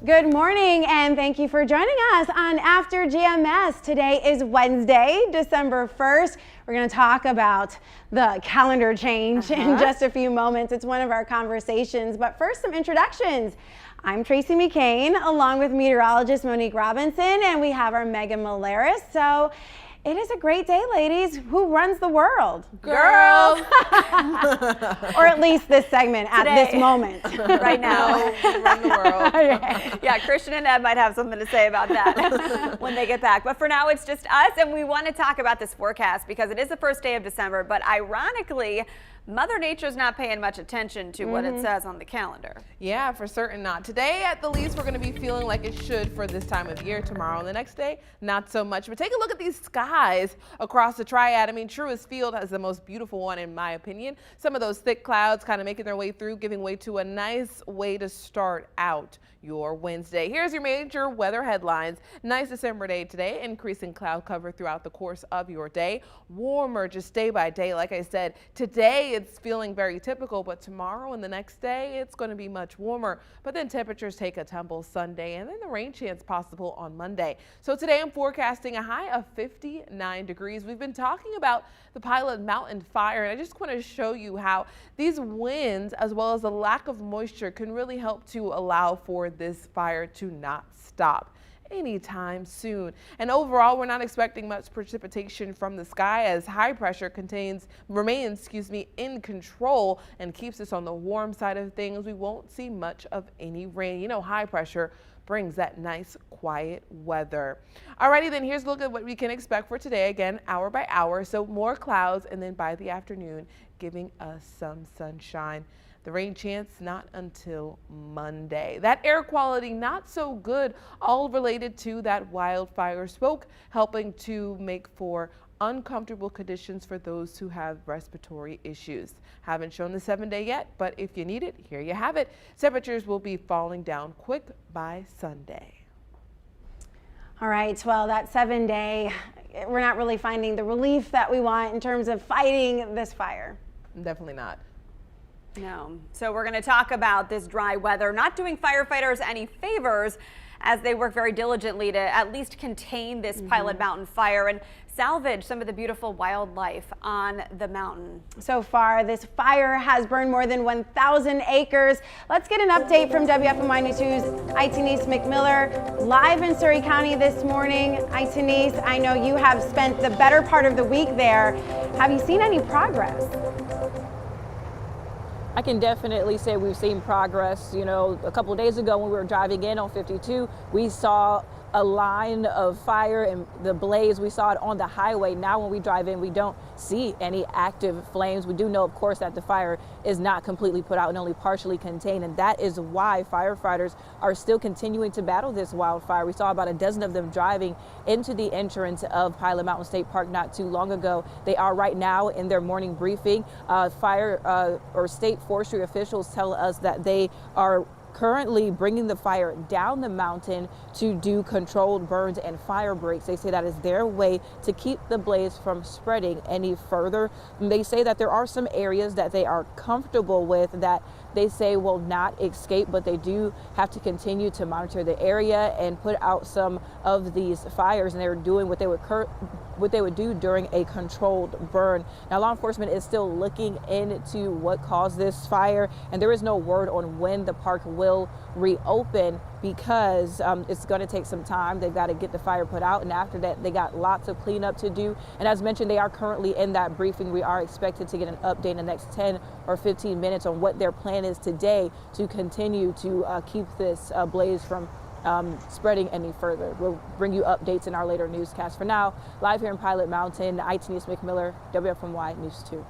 Good morning, and thank you for joining us on After GMS. Today is Wednesday, December 1st. We're going to talk about the calendar change in just a few moments. It's one of our conversations, but first, some introductions. I'm Tracy McCain, along with meteorologist Monique Robinson, and we have our Megan Malaris. So it is a great day, ladies. Who runs the world? Girls! Or at least this segment at this moment. Right now. We run the world. Yeah, Christian and Ed might have something to say about that when they get back. But for now, it's just us, and we want to talk about this forecast because it is the first day of December, but ironically, Mother Nature's not paying much attention to what it says on the calendar. Yeah, for certain not. Today, at the least, we're going to be feeling like it should for this time of year. Tomorrow and the next day, not so much. But take a look at these skies across the Triad. I mean, Truist Field has the most beautiful one, in my opinion. Some of those thick clouds kind of making their way through, giving way to a nice way to start out your Wednesday. Here's your major weather headlines. Nice December day today, increasing cloud cover throughout the course of your day. Warmer just day by day. Like I said, today it's feeling very typical, but tomorrow and the next day it's going to be much warmer. But then temperatures take a tumble Sunday, and then the rain chance possible on Monday. So today I'm forecasting a high of 59 degrees. We've been talking about the Pilot Mountain fire, and I just want to show you how these winds, as well as the lack of moisture, can really help to allow for this fire to not stop anytime soon. And overall, we're not expecting much precipitation from the sky as high pressure remains in control and keeps us on the warm side of things. We won't see much of any rain. You know, high pressure brings that nice quiet weather. Alrighty, then here's a look at what we can expect for today, again hour by hour. So more clouds, and then by the afternoon giving us some sunshine. The rain chance not until Monday. That air quality not so good, all related to that wildfire smoke, helping to make for uncomfortable conditions for those who have respiratory issues. Haven't shown the 7-day yet, but if you need it, here you have it. Temperatures will be falling down quick by Sunday. All right, well, that 7-day, we're not really finding the relief that we want in terms of fighting this fire. Definitely not. No. So we're going to talk about this dry weather not doing firefighters any favors as they work very diligently to at least contain this Pilot Mountain fire and salvage some of the beautiful wildlife on the mountain. So far, this fire has burned more than 1,000 acres. Let's get an update from WFMY News 2's Itanese McMiller live in Surry County this morning. Itanese, I know you have spent the better part of the week there. Have you seen any progress? I can definitely say we've seen progress. You know, a couple of days ago when we were driving in on 52, we saw a line of fire and the blaze. We saw it on the highway. Now when we drive in, we don't see any active flames. We do know, of course, that the fire is not completely put out and only partially contained, and that is why firefighters are still continuing to battle this wildfire. We saw about a dozen of them driving into the entrance of Pilot Mountain State Park not too long ago. They are right now in their morning briefing. State forestry officials tell us that they are currently bringing the fire down the mountain to do controlled burns and fire breaks. They say that is their way to keep the blaze from spreading any further. They say that there are some areas that they are comfortable with that they say will not escape, but they do have to continue to monitor the area and put out some of these fires, and they're doing what they would do during a controlled burn. Now, law enforcement is still looking into what caused this fire, and there is no word on when the park will reopen because it's going to take some time. They've got to get the fire put out, and after that they got lots of cleanup to do. And as mentioned, they are currently in that briefing. We are expected to get an update in the next 10 or 15 minutes on what their plan is today to continue to keep this blaze from spreading any further. We'll bring you updates in our later newscast. For now, live here in Pilot Mountain, Itanese McMiller, WFMY News 2.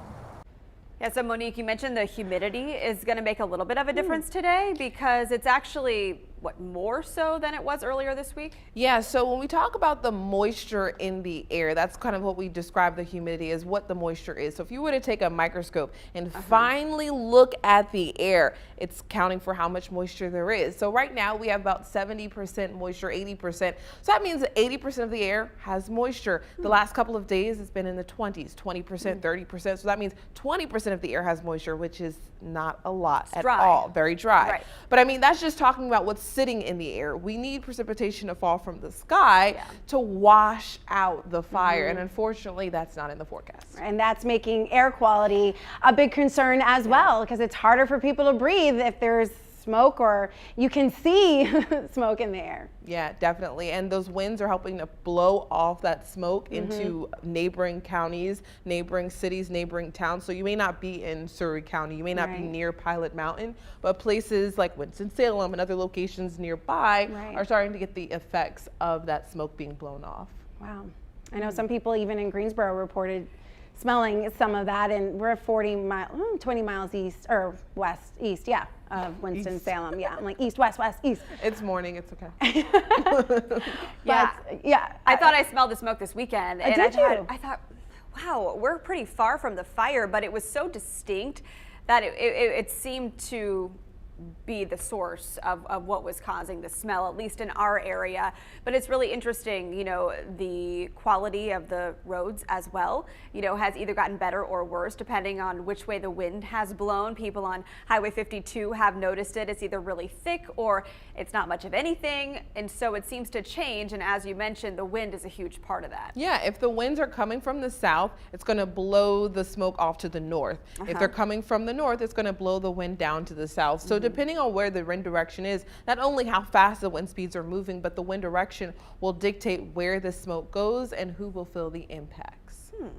Yeah, so Monique, you mentioned the humidity is going to make a little bit of a difference today because it's actually what, more so than it was earlier this week? Yeah, so when we talk about the moisture in the air, that's kind of what we describe the humidity as, what the moisture is. So if you were to take a microscope and finally look at the air, it's counting for how much moisture there is. So right now we have about 70% moisture, 80%. So that means that 80% of the air has moisture. The last couple of days it's been in the 20s, 20%, 30%. So that means 20% of the air has moisture, which is not a lot at all. Very dry. Right. But I mean, that's just talking about what's sitting in the air. We need precipitation to fall from the sky to wash out the fire. And unfortunately, that's not in the forecast. And that's making air quality a big concern as well, because it's harder for people to breathe if there's smoke or you can see smoke in the air. Yeah, definitely. And those winds are helping to blow off that smoke into neighboring counties, neighboring cities, neighboring towns. So you may not be in Surrey County, you may not be near Pilot Mountain, but places like Winston-Salem and other locations nearby are starting to get the effects of that smoke being blown off. Wow. I know some people even in Greensboro reported smelling some of that, and we're 20 miles east or east of Winston-Salem. Yeah, I'm like east, west, east. It's morning, it's okay. I thought I smelled the smoke this weekend, and I thought, wow, we're pretty far from the fire, but it was so distinct that it seemed to be the source of what was causing the smell, at least in our area. But it's really interesting, you know, the quality of the roads as well, you know, has either gotten better or worse depending on which way the wind has blown. People on Highway 52 have noticed it. It's either really thick or it's not much of anything. And so it seems to change. And as you mentioned, the wind is a huge part of that. Yeah, if the winds are coming from the south, it's going to blow the smoke off to the north. If they're coming from the north, it's going to blow the wind down to the south. So depending on where the wind direction is, not only how fast the wind speeds are moving, but the wind direction will dictate where the smoke goes and who will feel the impacts. All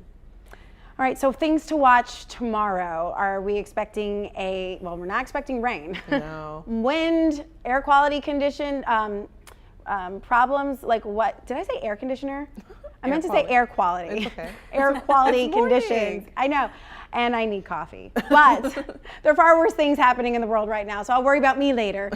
right, so things to watch tomorrow. Are we expecting well, we're not expecting rain. No. Wind, air quality condition, problems, like what? Did I say air conditioner? I meant to say air quality. It's okay. Air quality conditions. I know. And I need coffee. But there are far worse things happening in the world right now, so I'll worry about me later.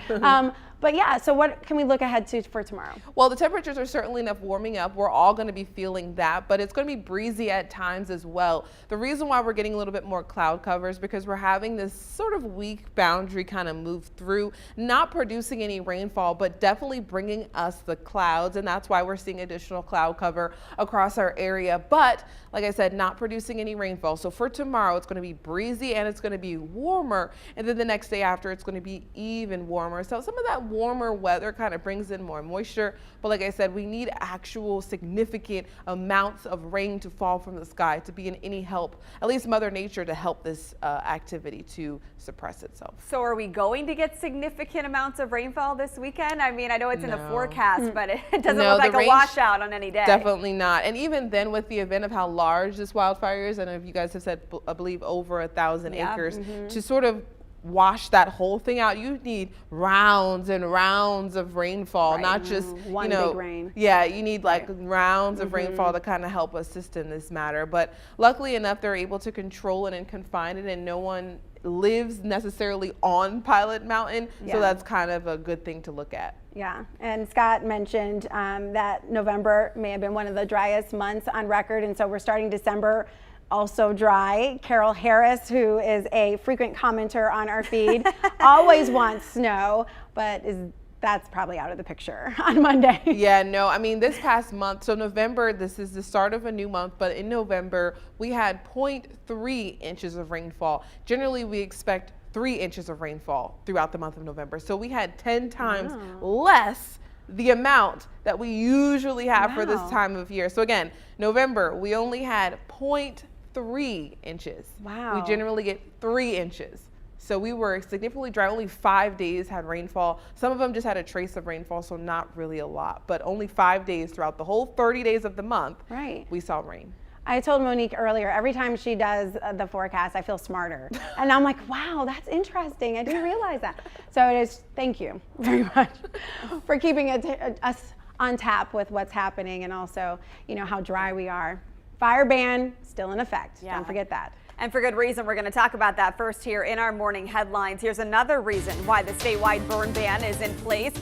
But yeah, so what can we look ahead to for tomorrow? Well, the temperatures are certainly enough warming up. We're all going to be feeling that, but it's going to be breezy at times as well. The reason why we're getting a little bit more cloud cover is because we're having this sort of weak boundary kind of move through, not producing any rainfall, but definitely bringing us the clouds. And that's why we're seeing additional cloud cover across our area. But like I said, not producing any rainfall. So for tomorrow, it's going to be breezy and it's going to be warmer. And then the next day after, it's going to be even warmer. So some of that warmer weather kind of brings in more moisture. But like I said, we need actual significant amounts of rain to fall from the sky to be in any help, at least Mother Nature, to help this activity to suppress itself. So are we going to get significant amounts of rainfall this weekend? I mean, I know it's in the forecast, but it doesn't look like a washout on any day. Definitely not. And even then, with the event of how large this wildfire is, and if you guys have said, I believe, over 1,000 acres, to sort of wash that whole thing out, you need rounds and rounds of rainfall, not just one big rain. Yeah, you need like rounds of rainfall to kind of help assist in this matter. But luckily enough, they're able to control it and confine it, and no one lives necessarily on Pilot Mountain, so that's kind of a good thing to look at. Yeah, and Scott mentioned that November may have been one of the driest months on record, and so we're starting December also dry. Carol Harris, who is a frequent commenter on our feed, always wants snow, but that's probably out of the picture on Monday. Yeah, no, I mean, this past month, so November, this is the start of a new month, but in November, we had 0.3 inches of rainfall. Generally, we expect 3 inches of rainfall throughout the month of November. So we had 10 times less the amount that we usually have for this time of year. So again, November, we only had 0.3 inches. Wow. We generally get 3 inches. So we were significantly dry. Only 5 days had rainfall. Some of them just had a trace of rainfall, so not really a lot, but only 5 days throughout the whole 30 days of the month, we saw rain. I told Monique earlier, every time she does the forecast, I feel smarter. And I'm like, wow, that's interesting. I didn't realize that. So it is, thank you very much for keeping us on tap with what's happening, and also, you know, how dry we are. Fire ban still in effect. Don't forget that. And for good reason. We're going to talk about that first here in our morning headlines. Here's another reason why the statewide burn ban is in place.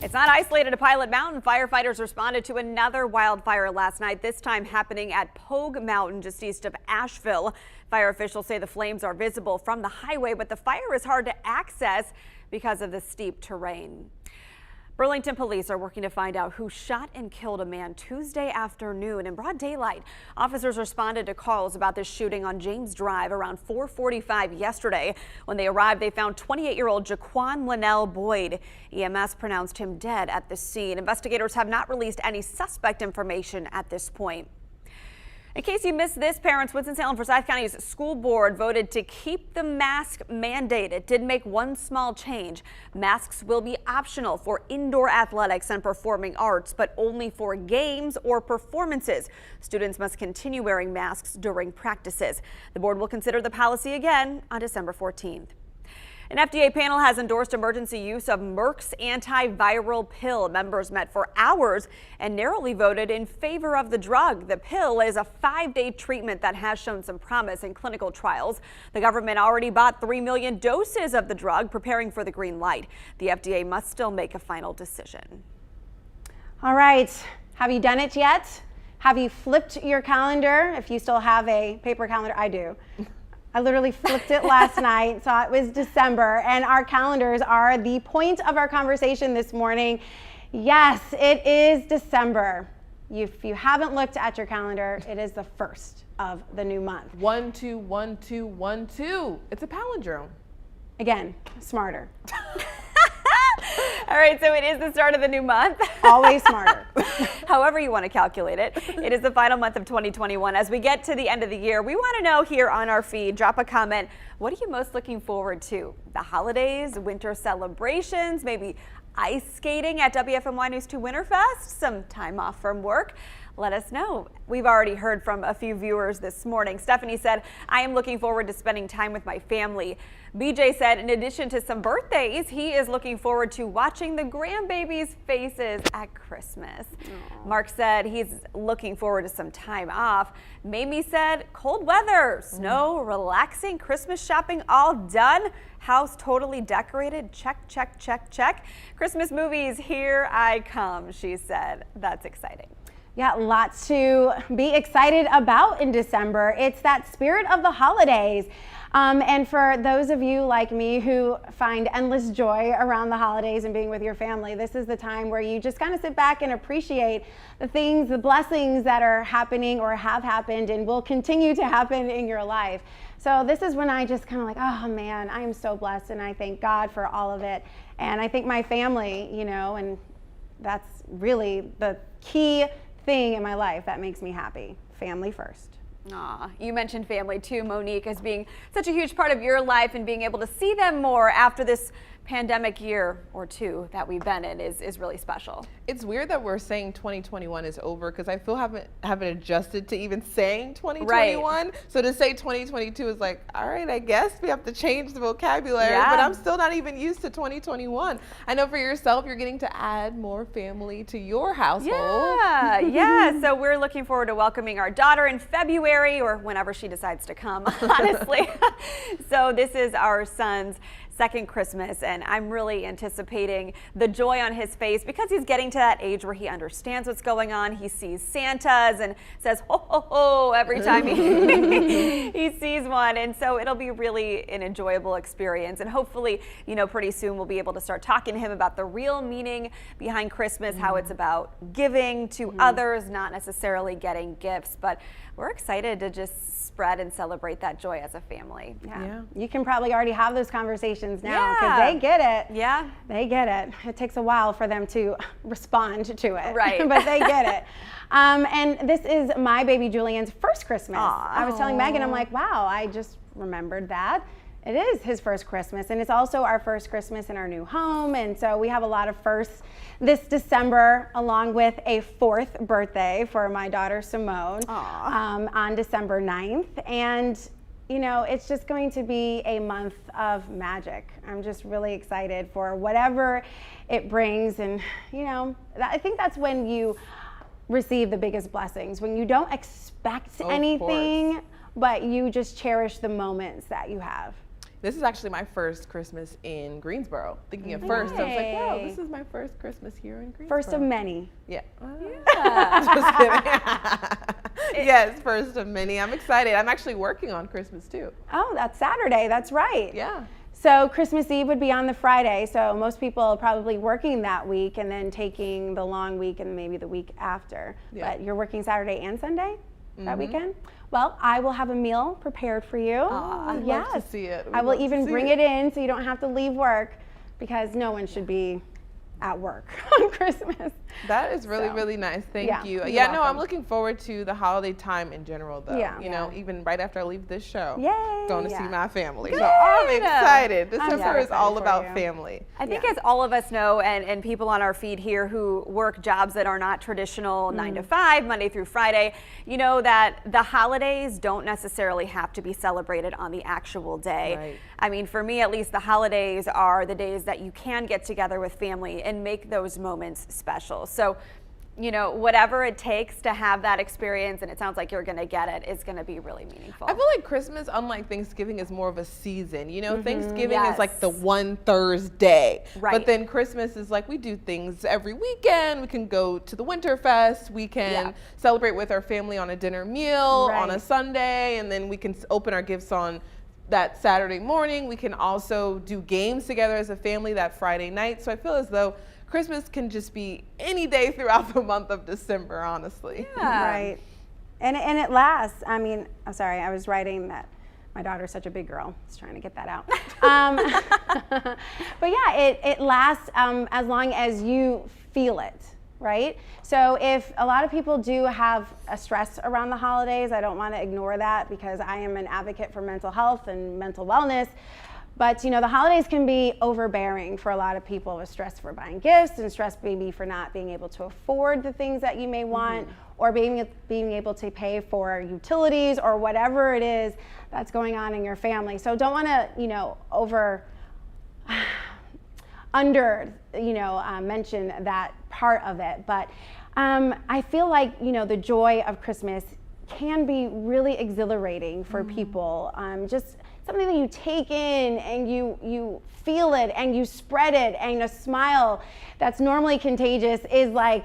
It's not isolated to Pilot Mountain. Firefighters responded to another wildfire last night, this time happening at Pogue Mountain, just east of Asheville. Fire officials say the flames are visible from the highway, but the fire is hard to access because of the steep terrain. Burlington police are working to find out who shot and killed a man Tuesday afternoon in broad daylight. Officers responded to calls about this shooting on James Drive around 4:45 yesterday. When they arrived, they found 28-year-old Jaquan Linnell Boyd. EMS pronounced him dead at the scene. Investigators have not released any suspect information at this point. In case you missed this, parents, Winston-Salem-Forsyth County's school board voted to keep the mask mandate. It did make one small change. Masks will be optional for indoor athletics and performing arts, but only for games or performances. Students must continue wearing masks during practices. The board will consider the policy again on December 14th. An FDA panel has endorsed emergency use of Merck's antiviral pill. Members met for hours and narrowly voted in favor of the drug. The pill is a 5-day treatment that has shown some promise in clinical trials. The government already bought 3 million doses of the drug, preparing for the green light. The FDA must still make a final decision. All right, have you done it yet? Have you flipped your calendar? If you still have a paper calendar, I do. I literally flipped it last night, saw it was December, and our calendars are the point of our conversation this morning. Yes, it is December. If you haven't looked at your calendar, it is the first of the new month. 1 2 1 2 1 2. It's a palindrome. Again, smarter. All right, so it is the start of the new month. Always smarter. However you want to calculate it. It is the final month of 2021. As we get to the end of the year, we want to know here on our feed, drop a comment. What are you most looking forward to? The holidays, winter celebrations, maybe ice skating at WFMY News 2 Winterfest, some time off from work? Let us know. We've already heard from a few viewers this morning. Stephanie said, I am looking forward to spending time with my family. BJ said, in addition to some birthdays, he is looking forward to watching the grandbabies' faces at Christmas. Aww. Mark said he's looking forward to some time off. Mamie said, cold weather, snow, relaxing, Christmas shopping all done. House totally decorated. Check, check, check, check. Christmas movies, here I come, she said. That's exciting. Yeah, lots to be excited about in December. It's that spirit of the holidays. And for those of you like me who find endless joy around the holidays and being with your family, this is the time where you just kind of sit back and appreciate the things, the blessings that are happening or have happened and will continue to happen in your life. So this is when I just kind of like, oh man, I am so blessed and I thank God for all of it. And I think my family, you know, and that's really the key thing in my life that makes me happy. Family first. Aw, you mentioned family too, Monique, as being such a huge part of your life, and being able to see them more after this pandemic year or two that we've been in is really special. It's weird that we're saying 2021 is over because I feel haven't adjusted to even saying 2021. Right. So to say 2022 is like, all right, I guess we have to change the vocabulary, but I'm still not even used to 2021. I know for yourself, you're getting to add more family to your household. Yeah. So we're looking forward to welcoming our daughter in February or whenever she decides to come, honestly. So this is our son's second Christmas, and I'm really anticipating the joy on his face because he's getting to that age where he understands what's going on. He sees Santas and says ho ho ho every time he sees one, and so it'll be really an enjoyable experience. And hopefully, you know, pretty soon we'll be able to start talking to him about the real meaning behind Christmas, how it's about giving to others, not necessarily getting gifts. But we're excited to just spread and celebrate that joy as a family. Yeah. You can probably already have those conversations now because they get it. Yeah. They get it. It takes a while for them to respond to it. Right. But they get it. And this is my baby Julian's first Christmas. Aww. I was telling Megan, I'm like, wow, I just remembered that. It is his first Christmas, and it's also our first Christmas in our new home, and so we have a lot of firsts this December, along with a 4th birthday for my daughter Simone on December 9th, and you know, it's just going to be a month of magic. I'm just really excited for whatever it brings, and you know, I think that's when you receive the biggest blessings, when you don't expect anything, but you just cherish the moments that you have. This is actually my first Christmas in Greensboro. Thinking of first, I was like, wow, this is my first Christmas here in Greensboro. First of many. Yeah. Just kidding. Yes, first of many. I'm excited. I'm actually working on Christmas too. Oh, that's Saturday. That's right. Yeah. So Christmas Eve would be on the Friday, so most people are probably working that week and then taking the long week and maybe the week after. Yeah. But you're working Saturday and Sunday that weekend? Well, I will have a meal prepared for you. I'd love to see it. I will even bring it in so you don't have to leave work, because no one should be at work on Christmas. That is really, So, really nice. Thank yeah, you. you're Yeah, no, I'm welcome. looking forward to the holiday time in general, though. Yeah. You know, even right after I leave this show, Yay. going to Yeah. see my family. So I'm excited. December so is all excited for about you. family. I think as all of us know, and people on our feed here who work jobs that are not traditional 9 to 5, Monday through Friday, you know that the holidays don't necessarily have to be celebrated on the actual day. Right. I mean, for me at least, the holidays are the days that you can get together with family and make those moments special. So, you know, whatever it takes to have that experience, and it sounds like you're going to get it, is going to be really meaningful. I feel like Christmas, unlike Thanksgiving, is more of a season. You know, Thanksgiving Yes. is like the one Thursday. Right. But then Christmas is like we do things every weekend. We can go to the Winterfest. We can celebrate with our family on a dinner meal on a Right. Sunday. And then we can open our gifts on that Saturday morning. We can also do games together as a family that Friday night. So I feel as though Christmas can just be any day throughout the month of December, honestly. Right. And it lasts. I mean, I'm sorry, I was writing that my daughter's such a big girl. I was trying to get that out. But yeah, it lasts as long as you feel it, right? So if a lot of people do have a stress around the holidays, I don't want to ignore that, because I am an advocate for mental health and mental wellness. But you know, the holidays can be overbearing for a lot of people, with stress for buying gifts and stress maybe for not being able to afford the things that you may want, or being able to pay for utilities or whatever it is that's going on in your family. So don't want to, you know, mention that part of it. But I feel like, you know, the joy of Christmas can be really exhilarating for people. Just something that you take in and you feel it and you spread it, and a smile that's normally contagious is like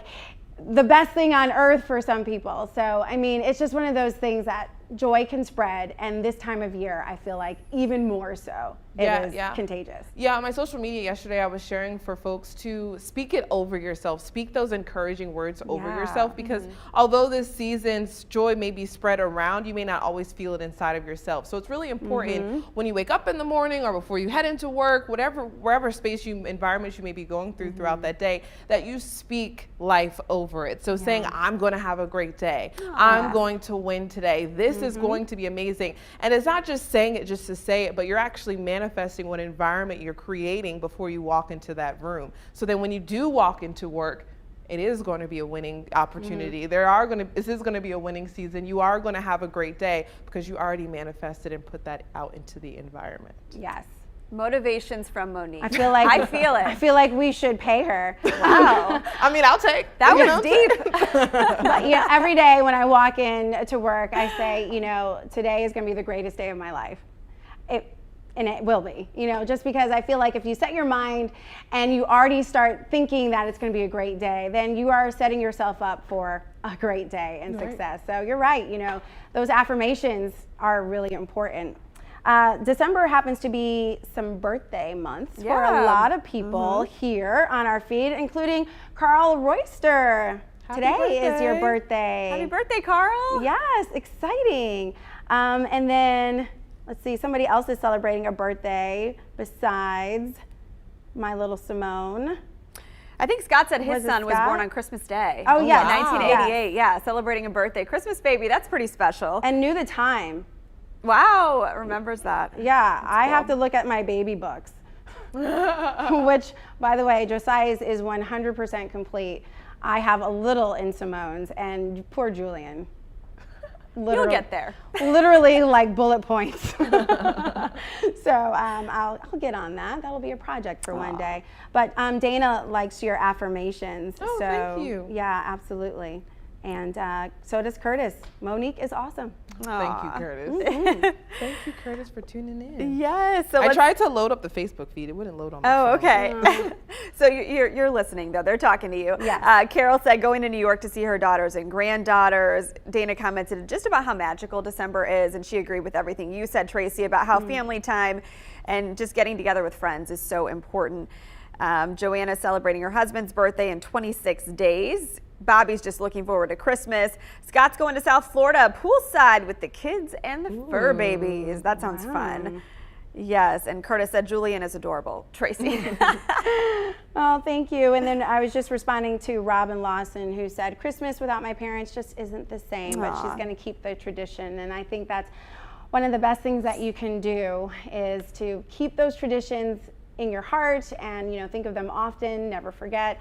the best thing on earth for some people. So, I mean, it's just one of those things that joy can spread, and this time of year, I feel like even more so. It is contagious. Yeah, on my social media yesterday, I was sharing for folks to speak it over yourself. Speak those encouraging words over yourself, because although this season's joy may be spread around, you may not always feel it inside of yourself. So it's really important when you wake up in the morning or before you head into work, wherever environments you may be going through throughout that day, that you speak life over it. So saying, I'm going to have a great day. I'm going to win today. This is going to be amazing. And it's not just saying it just to say it, but you're actually manifesting what environment you're creating before you walk into that room. So then when you do walk into work, it is going to be a winning opportunity. This is going to be a winning season. You are going to have a great day because you already manifested and put that out into the environment. Yes. Motivations from Monique. I feel like I feel it. I feel like we should pay her. Wow. I mean, I'll take. That was deep. But yeah, every day when I walk in to work, I say, you know, today is going to be the greatest day of my life. And it will be, you know, just because I feel like if you set your mind and you already start thinking that it's going to be a great day, then you are setting yourself up for a great day and success. So you're right, you know, those affirmations are really important. December happens to be some birthday months for a lot of people here on our feed, including Carl Royster. Today is your birthday. Happy birthday, Carl. Yes, exciting. And then, let's see, somebody else is celebrating a birthday besides my little Simone. I think Scott said his Was it son was Scott? born on Christmas Day. Oh, yes. In 1988, yeah, celebrating a birthday. Christmas baby, that's pretty special. And knew the time. Wow, remembers that. Yeah, I have to look at my baby books, which, by the way, Josiah's is 100% complete. I have a little in Simone's, and poor Julian. You'll get there. Literally like bullet points. So I'll get on that. That'll be a project for one day. But Dana likes your affirmations. Oh, so, thank you. Yeah, absolutely. And so does Curtis. Monique is awesome. Thank you, Curtis. Thank you, Curtis, for tuning in. Yes. So I tried to load up the Facebook feed. It wouldn't load on my phone. Oh, okay. So you're listening, though. They're talking to you. Yes. Carol said going to New York to see her daughters and granddaughters. Dana commented just about how magical December is, and she agreed with everything you said, Tracy, about how family time and just getting together with friends is so important. Joanna's celebrating her husband's birthday in 26 days. Bobby's just looking forward to Christmas. Scott's going to South Florida poolside with the kids and the fur babies. That sounds fun. Yes, and Curtis said Julian is adorable. Tracy. Oh, thank you. And then I was just responding to Robin Lawson, who said Christmas without my parents just isn't the same, but she's going to keep the tradition. And I think that's one of the best things that you can do, is to keep those traditions in your heart and, you know, think of them often, never forget.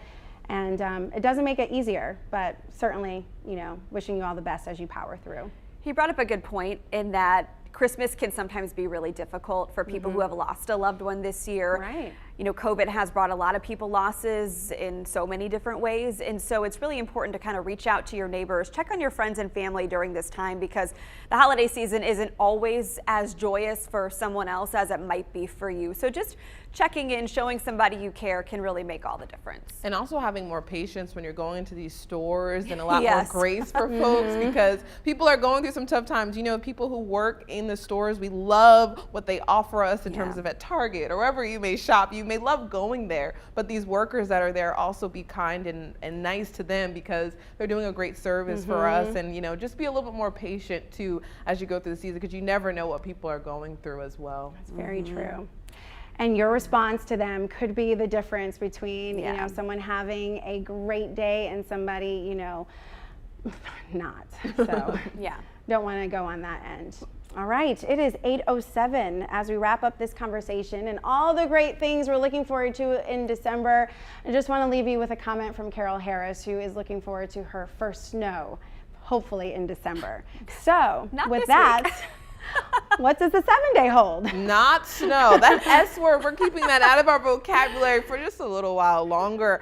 And it doesn't make it easier, but certainly, you know, wishing you all the best as you power through. He brought up a good point in that Christmas can sometimes be really difficult for people who have lost a loved one this year. Right. You know, COVID has brought a lot of people losses in so many different ways. And so it's really important to kind of reach out to your neighbors, check on your friends and family during this time, because the holiday season isn't always as joyous for someone else as it might be for you. So just checking in, showing somebody you care can really make all the difference. And also having more patience when you're going into these stores, and a lot Yes. more grace for folks, because people are going through some tough times. You know, people who work in the stores, we love what they offer us in terms of at Target or wherever you may shop. You may love going there, but these workers that are there, also be kind and nice to them, because they're doing a great service for us. And, you know, just be a little bit more patient too as you go through the season, because you never know what people are going through as well. That's very true. And your response to them could be the difference between, you know, someone having a great day and somebody, you know, not. So don't want to go on that end. All right, it is 8:07 as we wrap up this conversation and all the great things we're looking forward to in December. I just want to leave you with a comment from Carol Harris, who is looking forward to her first snow, hopefully in December. So with that, what does the 7-day hold? Not snow. That S word, we're keeping that out of our vocabulary for just a little while longer.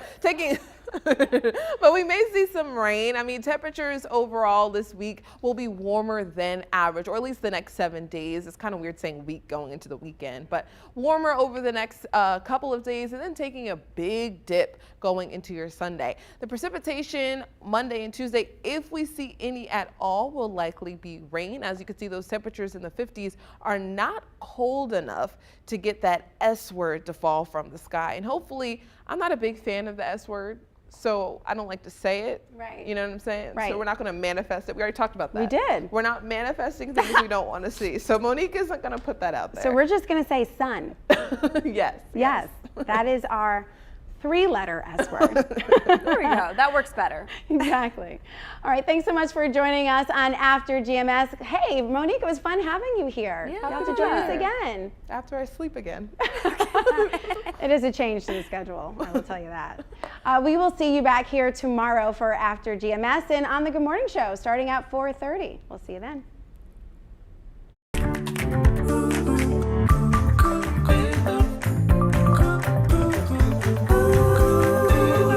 But we may see some rain. I mean, temperatures overall this week will be warmer than average, or at least the next 7 days. It's kind of weird saying week going into the weekend, but warmer over the next couple of days, and then taking a big dip going into your Sunday. The precipitation Monday and Tuesday, if we see any at all, will likely be rain. As you can see, those temperatures in the 50s are not cold enough to get that S word to fall from the sky. And hopefully, I'm not a big fan of the S word, so I don't like to say it. Right. You know what I'm saying? Right. So we're not going to manifest it. We already talked about that. We did. We're not manifesting things we don't want to see. So Monique isn't going to put that out there. So we're just going to say sun. Yes. That is our 3-letter S word. There we go. That works better. Exactly. All right. Thanks so much for joining us on After GMS. Hey, Monique, it was fun having you here. Yeah. You'll have to join us again. After I sleep again. It is a change to the schedule, I will tell you that. We will see you back here tomorrow for After GMS and on the Good Morning Show starting at 4:30. We'll see you then.